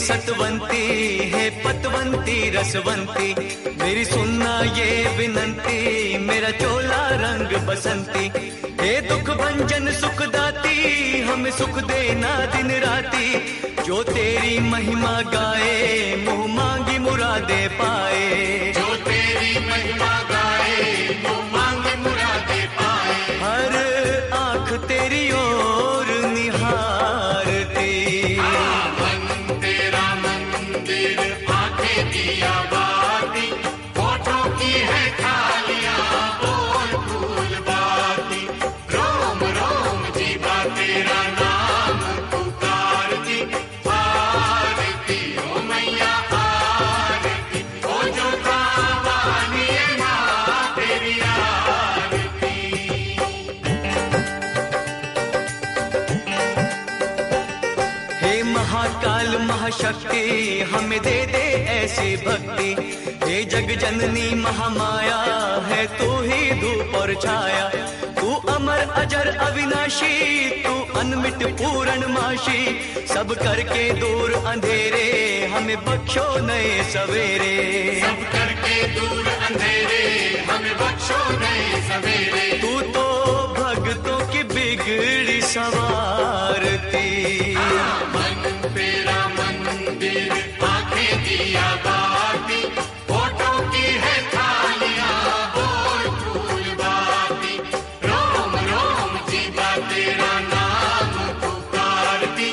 सतवंती है पतवंती रसवंती, मेरी सुनना ये विनंती, मेरा चोला रंग बसंती। हे दुख भंजन सुख दाती, हमें सुख देना दिन राती, जो तेरी महिमा गाए मुँह मांगी मुरादे पाए। जो तेरी महिमा गाए मुँह मांगी मुरादे पाए। हर आँख तेरी ओर निहारती, मन तेरा मंदिर आंखें दिया बाती, होठों की है थालियां बोल फूल बाती, रोम रोम जीवा तेरा नाम पुकारती, आरती ओ मैया आरती, ओ जो कावानी है माँ तेरी आरती। हे महाकाल महाशक्ति हमें दे दे ऐसी भक्ति, हे जग जननी महामाया है तू ही धूप और छाया, तू अमर अजर अविनाशी, तू अनमिट पूरणमाशी, सब करके दूर अंधेरे हमें बख्शो नए सवेरे। सब करके दूर अंधेरे हमें बख्शो नए सवेरे। तू तो भक्तों की बिगड़ी सवारती, मन तेरा मंदिर आंखें दिया बाती, होठों की है थालियां बोल फूल बाती, रोम रोम जीवा तेरा नाम पुकारती,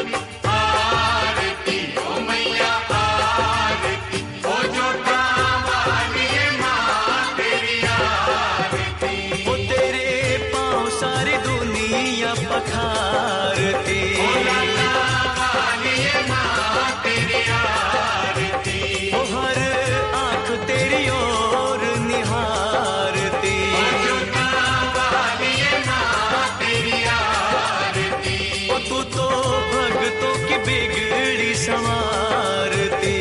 आरती ओ मैया आरती, ओ जो कावाली है माँ तेरी आरती। वो तेरे पाँव सारी दुनिया पखारती, वो हर आँख तेरी ओर निहारती, वो तू तो भक्तों की बिगड़ी संवारती।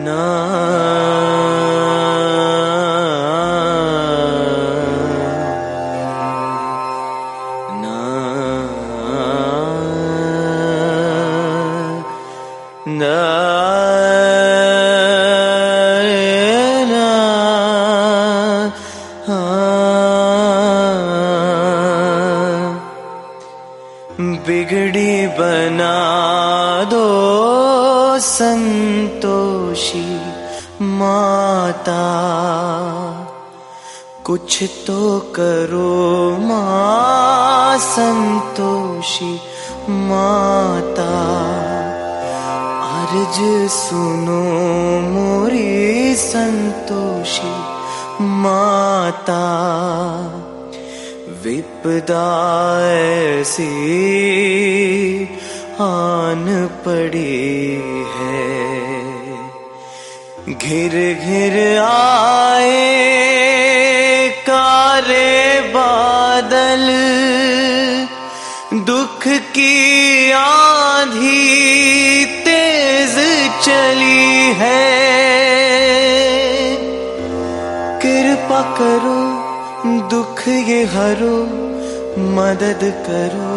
ना ना ना बिगड़ी बना दो संतोषी माता, कुछ तो करो माँ संतोषी माता, अर्ज सुनो मोरी संतोषी माता, विपदा ऐसी आन पड़ी है, घिर घिर आए कारे बादल, दुख की आंधी तेज चली है, कृपा करो दुख ये हरो, मदद करो,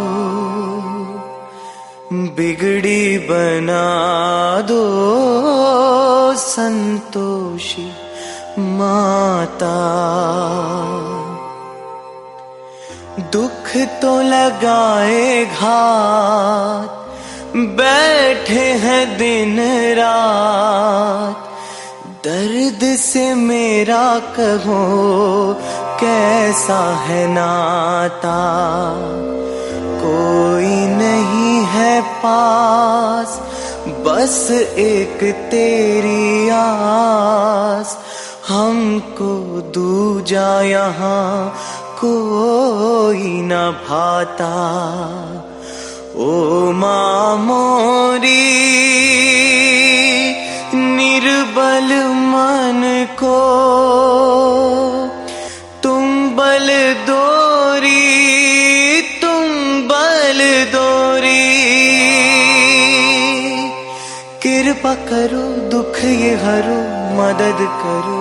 बिगड़ी बना दो संतोषी माता। दुख तो लगाए घात, बैठे हैं दिन रात, दर्द से मेरा कहो कैसा है नाता, कोई नहीं है पास, बस एक तेरी आस, हमको दूजा यहाँ कोई न भाता। ओ माँ मोरी निर्बल मन को तुम बल दोरी, तुम बल दोरी, कृपा कृपा करो दुख ये हरो मदद करो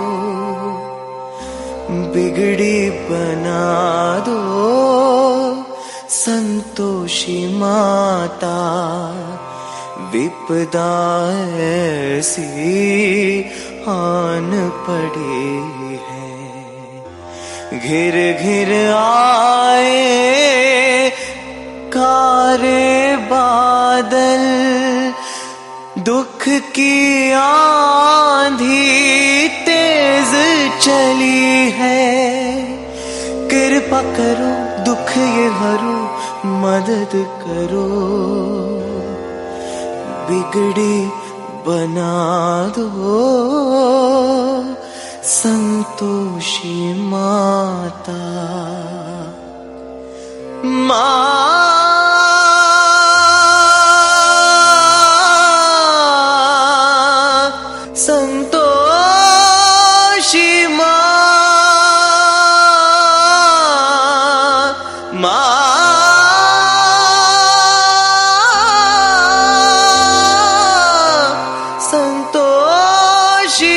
बिगड़ी बना दो संतोषी माता विपदा ऐसी आन पड़ी है घिर घिर आए कारे बादल दुख की आंधी तेज चली है कृपा करो दुख ये हरो मदद करो बिगड़ी बना दो संतोषी माता संतोषी संतोषी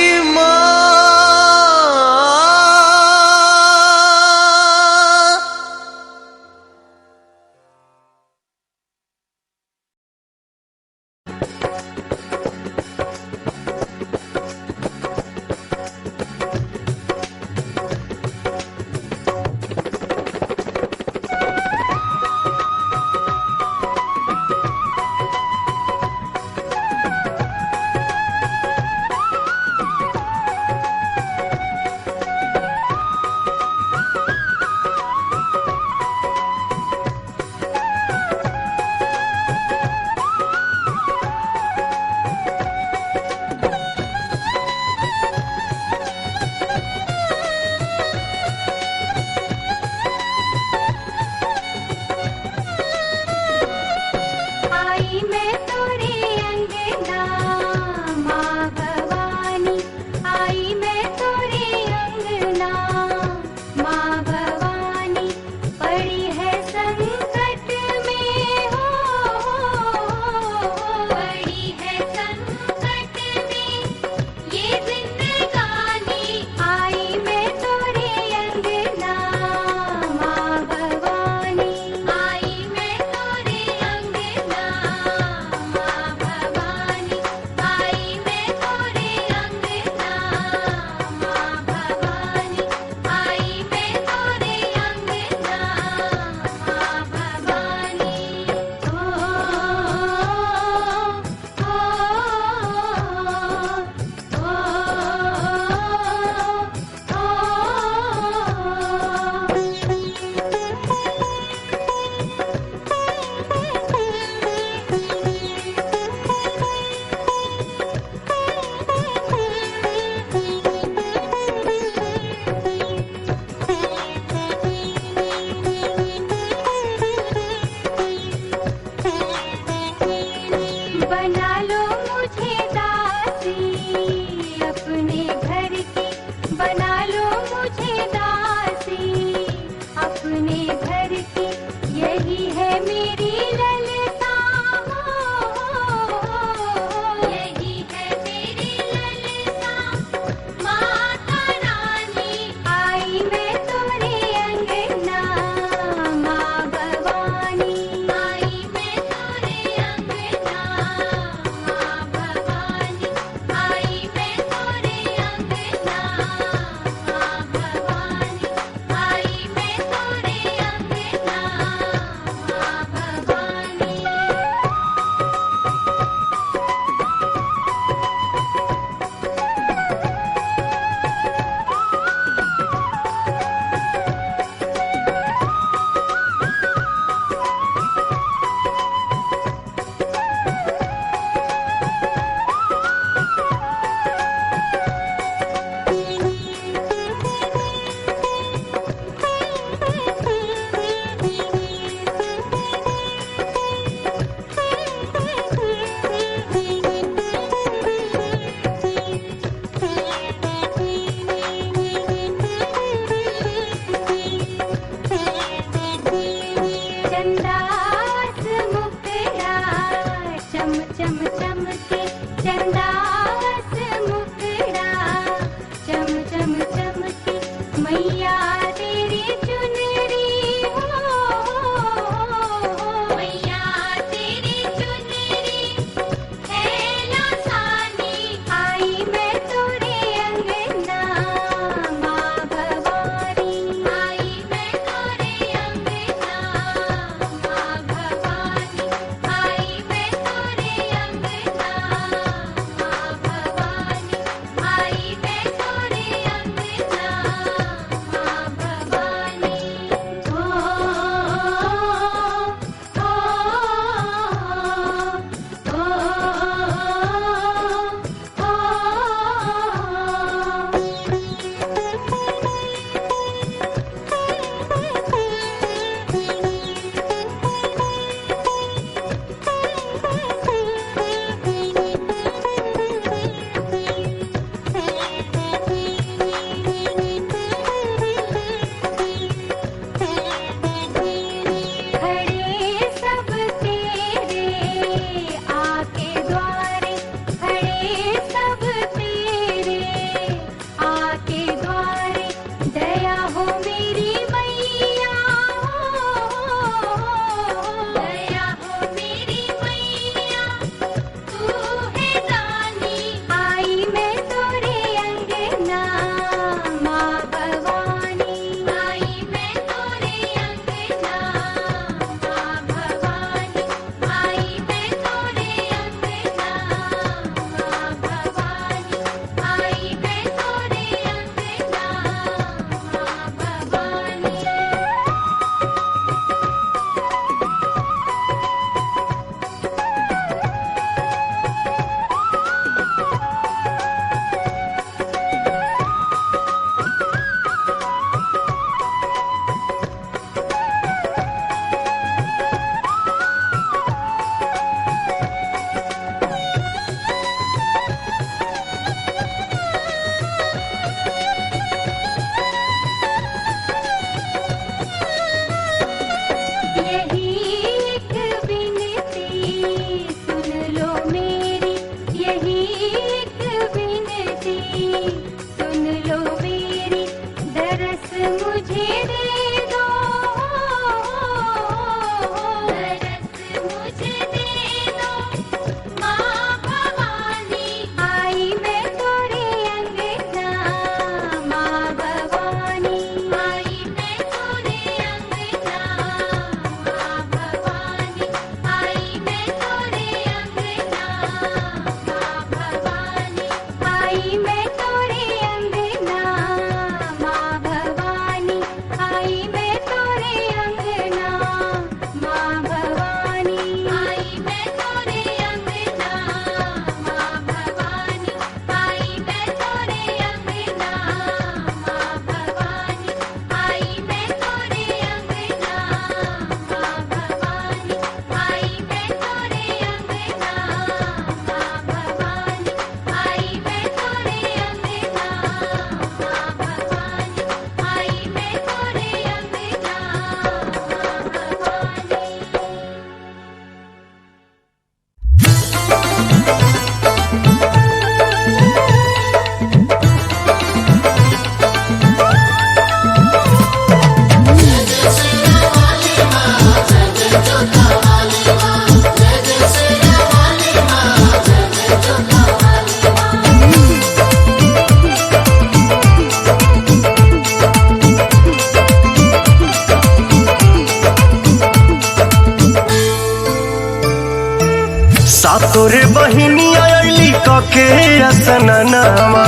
सातोरे बहिनिया अइली कके असननावा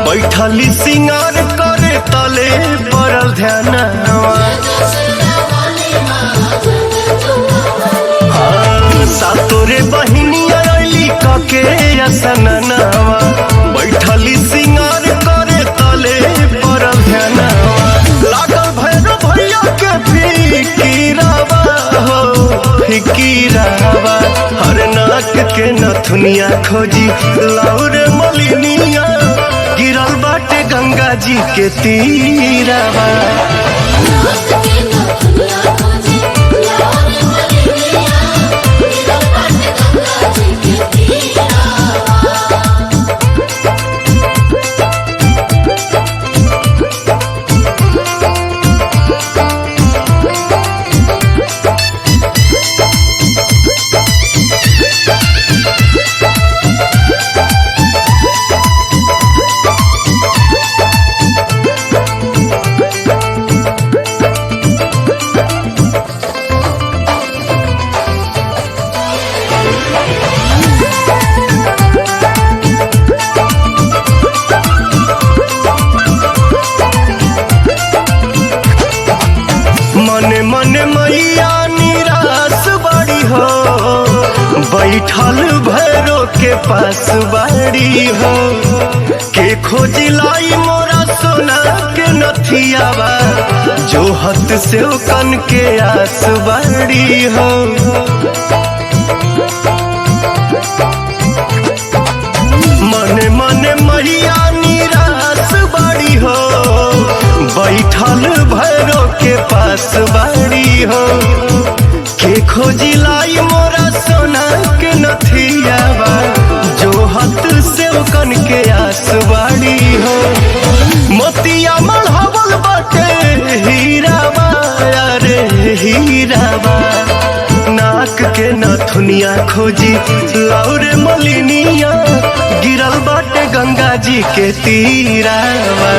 बैठली सिंगार करे तले पड़ल ध्यानवा। सातोरे बहिनिया अइली कके असननावा बैठली सिंगार करे तले पड़ल ध्यानवा। लागल भैरव भैया के फिकीरावा हो फिकीरावा। हर नाक के नथुनिया खोजी लाउरे मलिनिया गिरल बाटे गंगा जी के तीरावा। मने मने मैया निराश बड़ी हो बैठल भैरो के पास बाड़ी हो। के खोजी लाई मोरा सोना के नथियावा जो हत से कन के आस बाड़ी हो। मने मने मैया निराश बड़ी हो बैठल भैरो के पास बाड़ी हो। के खोजी लाई मोरा सोना के नथियावा जो हत से कन के आस बाड़ी हो। मोतिया मढ़ावल बाटे हीरावा अरे हीरावा। नाक के नथुनिया खोजी लाउरे मलिनिया गिरल बाटे गंगा जी के तीरावा।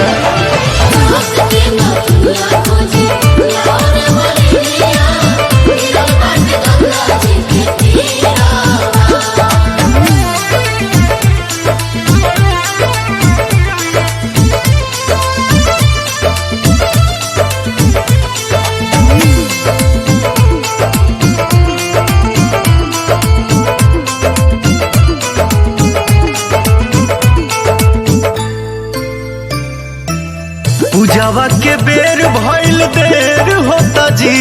पूजावा के बेर भइल देर होता जी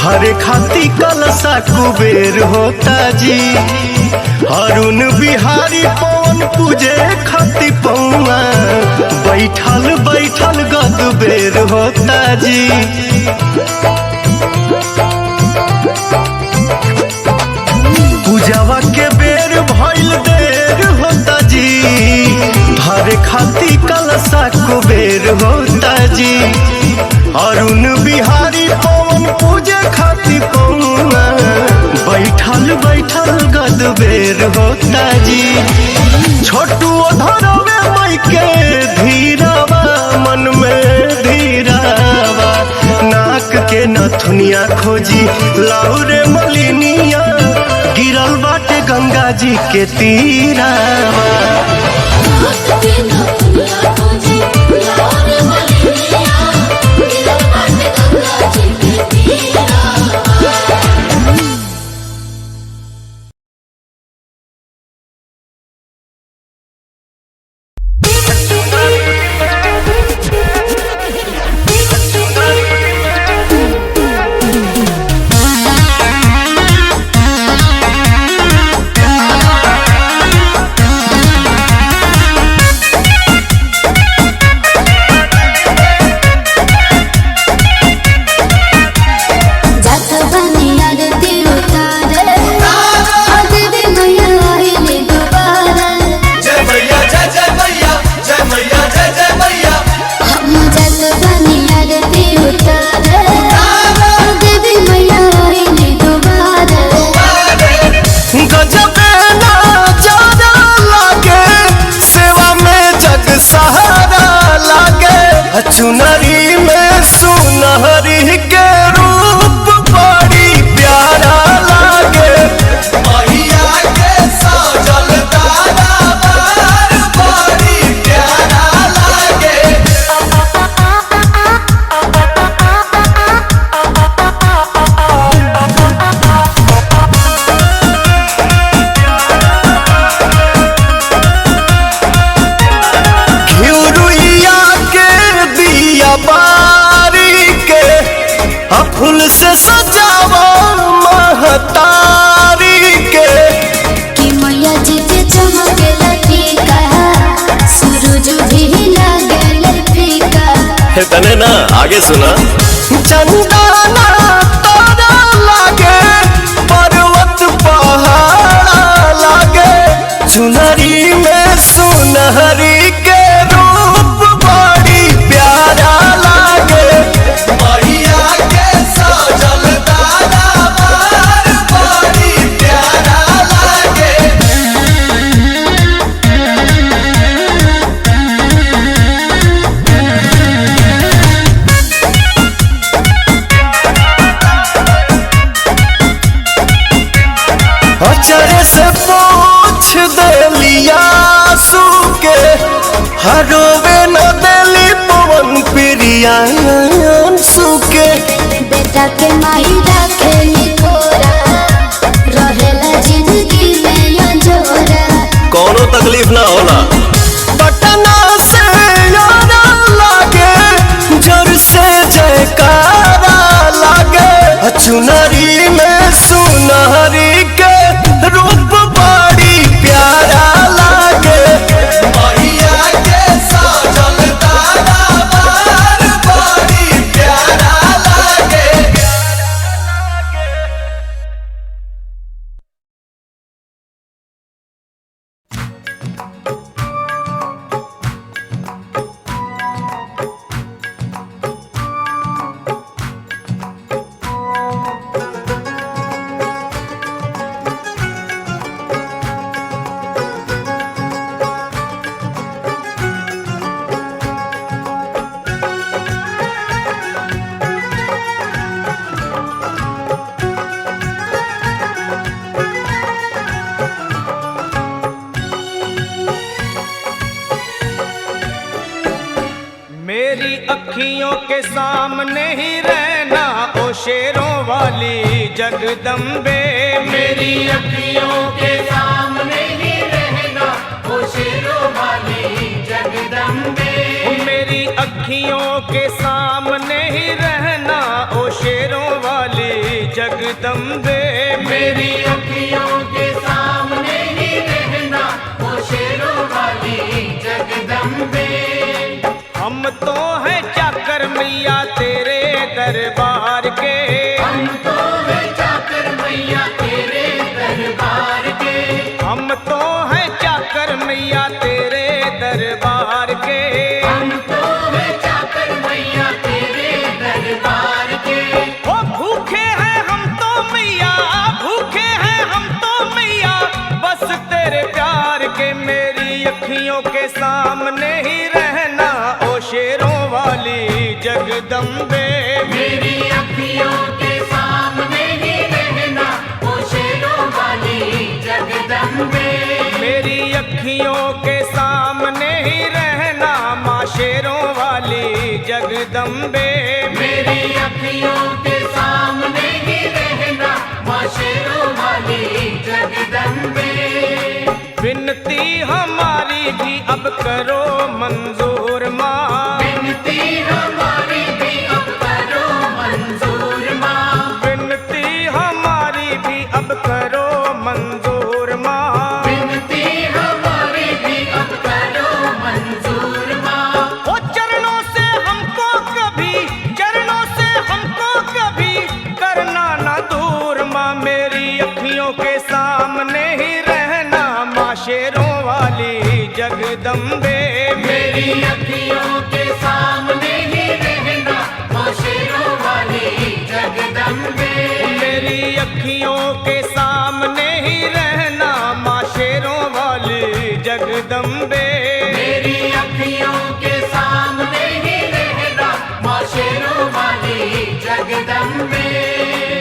हरे खाती कलसा कुबेर होता जी। अरुण बिहारी पवन पूजे खाती पौआ बैठल बैठल गद बेर होता जी। पूजावा के बेर भइल देर होता जी हरे खाती कलसा कुबेर होता जी। अरुण बिहारी पवन पूजे खाती पौआ बैठल बैठल गद बेर होता जी। छोटू धरवे मई के धीरावा मन में धीरावा। नाक के नथुनिया खोजी लाउरे मलिनिया गिरल बाटे गंगा जी के तीरावा। चुनरी में सुनहरी के रूप बड़ी प्यारा लागे। मैया आगे सुना। चंदना तारा लागे, पर्वत पहाड़ लागे, चुनरी में सुनहरी के रूप बड़ी प्यारा लागे। मैया के सजल दरबार बड़ी प्यारा लागे। अचरे से पूछ देलिया सू के, हरोवे न देली पवन प्रिया सुके। बेटा के माही रखेली थोरा, रहेला जिंदगी में अंजोरा। कोनो तकलीफ ना होला। पटना से यारा लागे, जोर से जयकारा लागे, चुनरी में सुनहरी के रूप बड़ी प्यारा लागे। मैया के सजल दरबार बड़ी प्यारा लागे। मेरी अखियों के सामने ही रहना ओ शेरों वाली जगदम्बे। मेरी अखियों के सामने ही रहना ओ शेरों वाली जगदम्बे। मेरी अखियों के सामने ही रहना ओ शेरों वाली जगदम्बे। मेरी अखियों के सामने ही रहना ओ शेरों वाली जगदम्बे। हम तो हैं चाकर मैया तेरे दरबार के। हम तो हैं चाकर मैया तेरे दरबार के। हम तो हैं चाकर मैया तेरे दरबार के। हम तो हैं चाकर मैया तेरे दरबार के। ओ भूखे हैं हम तो मैया, भूखे हैं हम तो मैया, बस तेरे प्यार के। मेरी अखियों के सामने ही रहना ओ शेरों वाली जगदम्बे। मेरी अखियों के सामने ही रहना ओ शेरों वाली जगदम्बे। मेरी अखियों के सामने ही रहना माँ शेरों वाली जगदम्बे। मेरी अखियों के सामने ही रहना माँ शेरों वाली जगदम्बे। विनती हमारी भी अब करो मंजूर माँ। विनती हमारी भी अब करो मंजूर माँ। विनती हमारी भी अब करो मंजूर माँ। विनती हमारी भी अब करो मंजूर माँ। ओ चरणों से हमको कभी, चरणों से हमको कभी करना ना दूर माँ। मेरी अखियों के सामने ही रहना माँ शेरों वाली जगदम्बे। मेरी अखियों के सामने ही रहना माँ शेरों वाली जगदम्बे। मेरी अखियों के सामने ही रहना माँ शेरों वाली जगदम्बे। मेरी अखियों के सामने ही रहना माँ शेरों वाली जगदम्बे।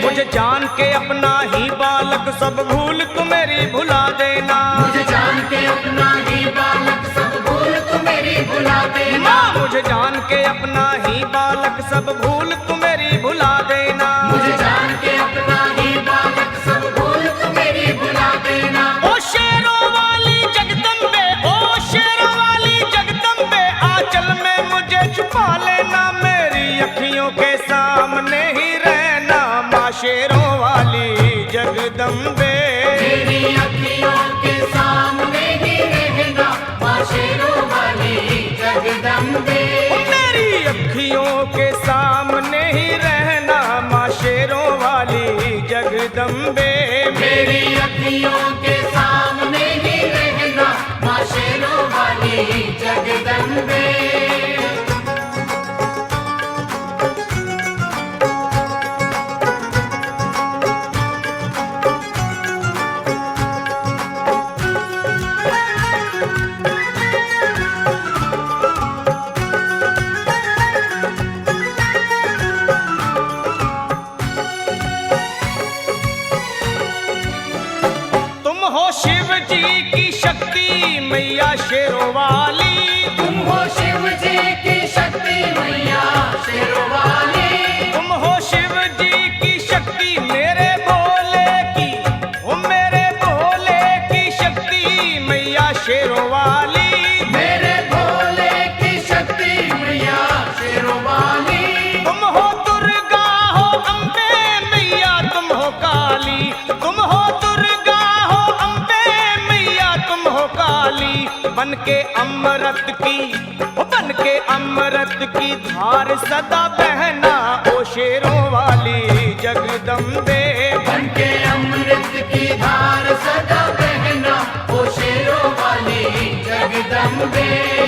मुझे जान के अपना ही बालक सब भूल तू मेरी भुला देना। मुझे जान के अपना ही बालक सब भूल तू मेरी भुला देना। माँ मुझे जान के अपना ही बालक सब भूल तू मेरी भुला देना। मुझे जान के अपना ही बालक सब भूल तू मेरी भुला देना। ओ शेरों वाली जगदम्बे, ओ शेरों वाली जगदम्बे, आंचल में मुझे छुपा लेना। मेरी अखियों के सामने ही रहना माँ शेरों वाली जगदम्बे। मेरी अखियों के सामने ही रहना माँ शेरों वाली जगदम्बे। मेरी अखियों के सामने मेरी अखियों के सामने ही रहना माँ शेरों वाली जगदम्बे। शिव जी की शक्ति मैया शेरों वाली, तुम हो शिव जी की शक्ति मैया शेरों वाली। तुम हो शिव जी की शक्ति मेरे भोले की, ओ मेरे भोले की शक्ति मैया शेरों वाली। मेरे भोले की शक्ति मैया शेरों वाली। तुम हो दुर्गा हो अम्बे मैया तुम हो काली, तुम हो दुर्गा हो अम्बे मैया तुम हो काली। बन के अमृत की, बन के अमृत की धार सदा बहना ओ शेरों वाली जगदम्बे। बन के अमृत की धार सदा बहना ओ शेरों वाली जगदम्बे।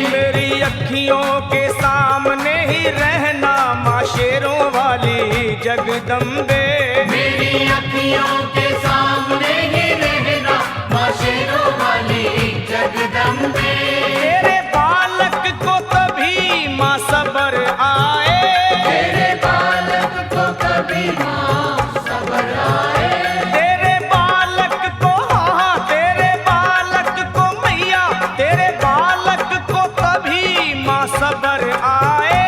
मेरी अखियों के सामने ही रहना माँ शेरों वाली जगदम्बे। मेरी अखियों के सामने ही रहना माँ शेरों वाली जगदम्बे। तेरे बालक को तभी माँ सबर आए, तेरे बालक को कभी माँ सबर आए। तेरे बालक को, हाँ तेरे बालक को मैया, तेरे बालक को तभी माँ सबर आए।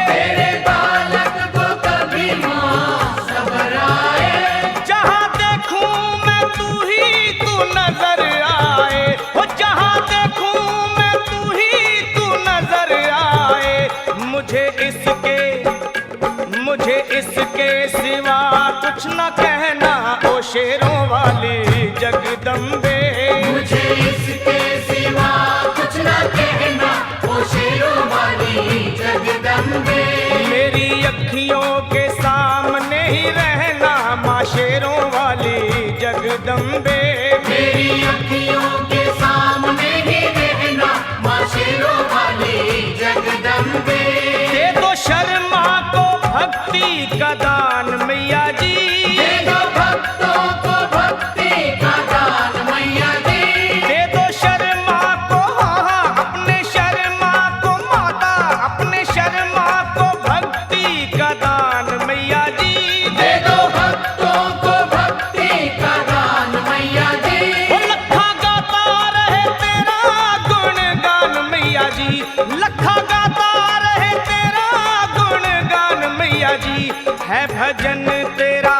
तेरे बालक को कभी माँ सबर आए। जहाँ देखूं मैं तू ही तू नजर आए, हो जहाँ देखूं मैं तू ही तू नजर आए। मुझे इसके सिवा कुछ न कहना ओ शेरों वाली जगदम्बे। मुझे इसके सिवा कुछ न कहना ओ शेरों वाली जगदम्बे। मेरी अखियों के सामने ही रहना माँ शेरों वाली जगदम्बे। मेरी अखियों के सामने ही रहना माँ शेरों वाली जगदम्बे। दे दो शर्मा को भक्ति का दान मैया जी, दे दो भक्तों को भक्ति का दान मैया जी। दे दो शर्मा को, हाँ अपने शर्मा को माता, अपने शर्मा को भक्ति का दान मैया जी। दे दो भक्तों को भक्ति का दान मैया जी। वो लखा गाता रहे तेरा गुणगान मैया जी, लखा गाता रहे तेरा गुणगान मैया जी। है भजन तेरा,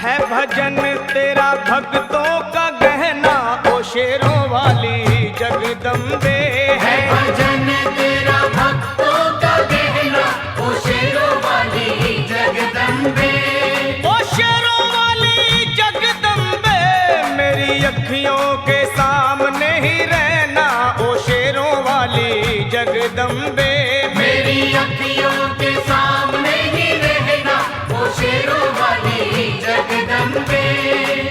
है भजन तेरा भक्तों का गहना ओ शेरों वाली जगदम्बे। है भजन तेरा भक्तों का गहना ओ शेरों वाली जगदम्बे। ओ शेरों वाली जगदम्बे। मेरी अखियों के सामने ही रहना ओ शेरों वाली जगदम्बे। मेरी अखियों के सामने ही रहना ओ शेरों वाली जगदम्बे।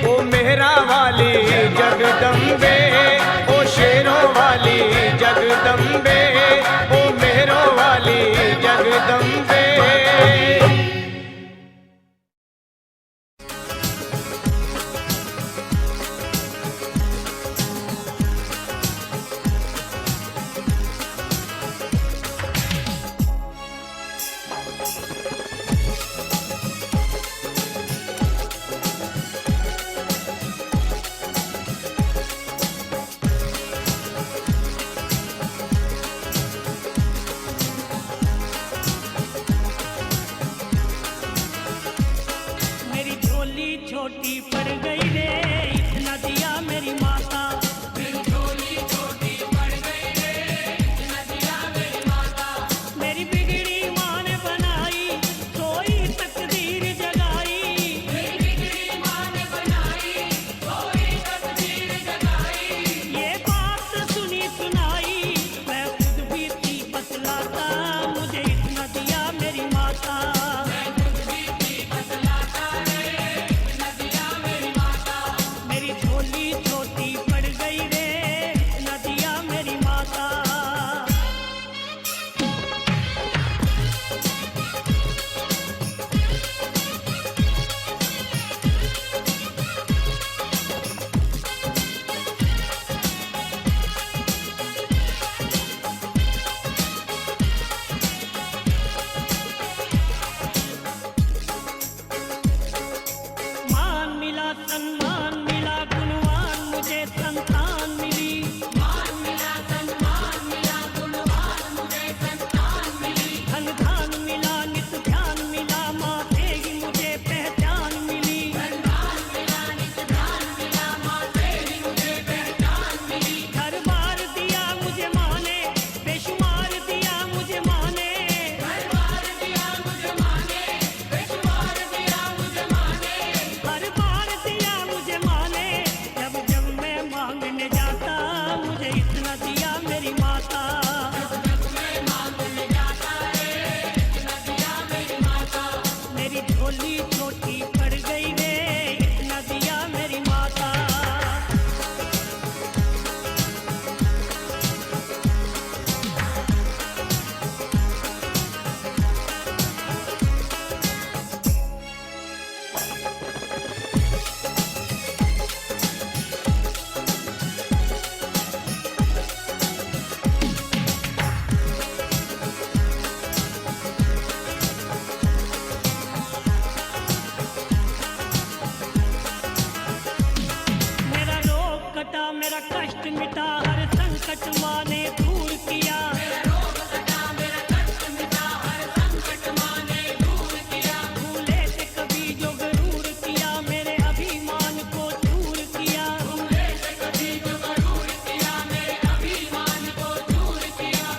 ओ मेहरा वाली जगदम्बे, ओ शेरों वाली जगदम्बे। मेरा कष्ट मिटा, हर संकट माँ ने दूर किया। भूले से कभी जो गरूर किया, मेरे अभिमान को दूर किया।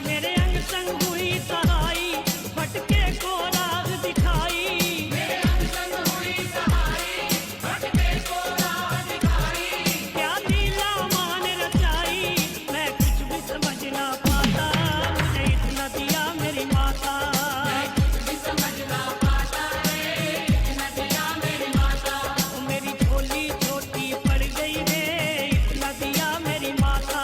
मेरे अंग संग हुई सहाई, भटके को राह दिखाई। क्या लीला माँ ने रचाई, मैं कुछ भी समझ ना पाता। मुझे इतना दिया मेरी माता। मेरी झोली छोटी पड़ गई रे, इतना दिया मेरी माता।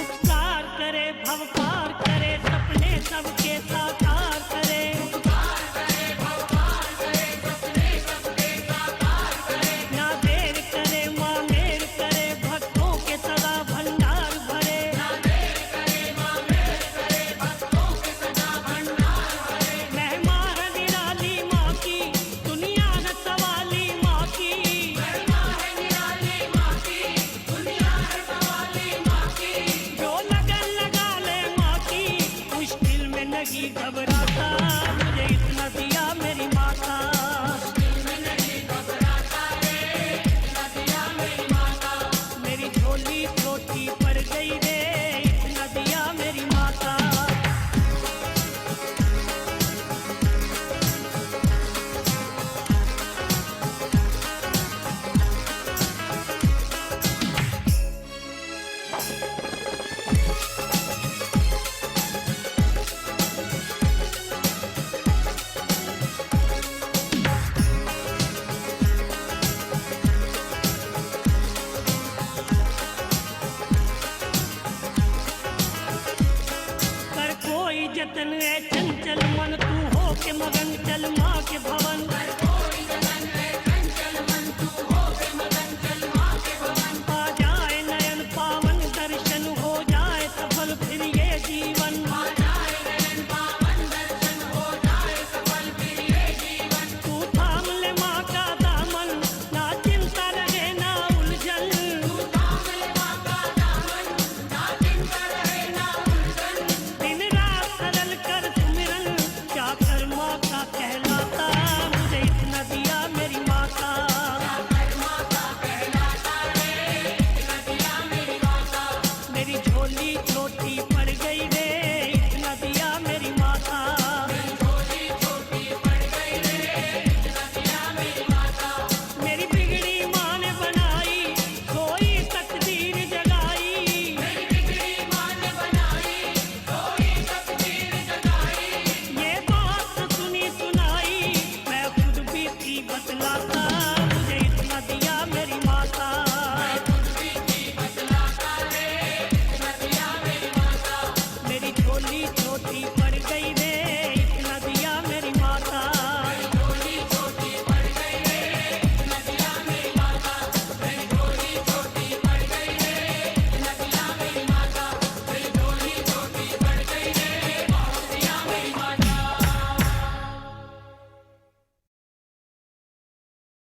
उपकार करे भव पार करे, सपने सबके साकार करे। ना देर करे माँ मेर करे, भक्तों के सदा भंडार भरे। महिमा है निराली माँ की, दुनिया है सवाली माँ की। जो लगन लगा ले माँ की, मुश्किल में नहीं घबराता।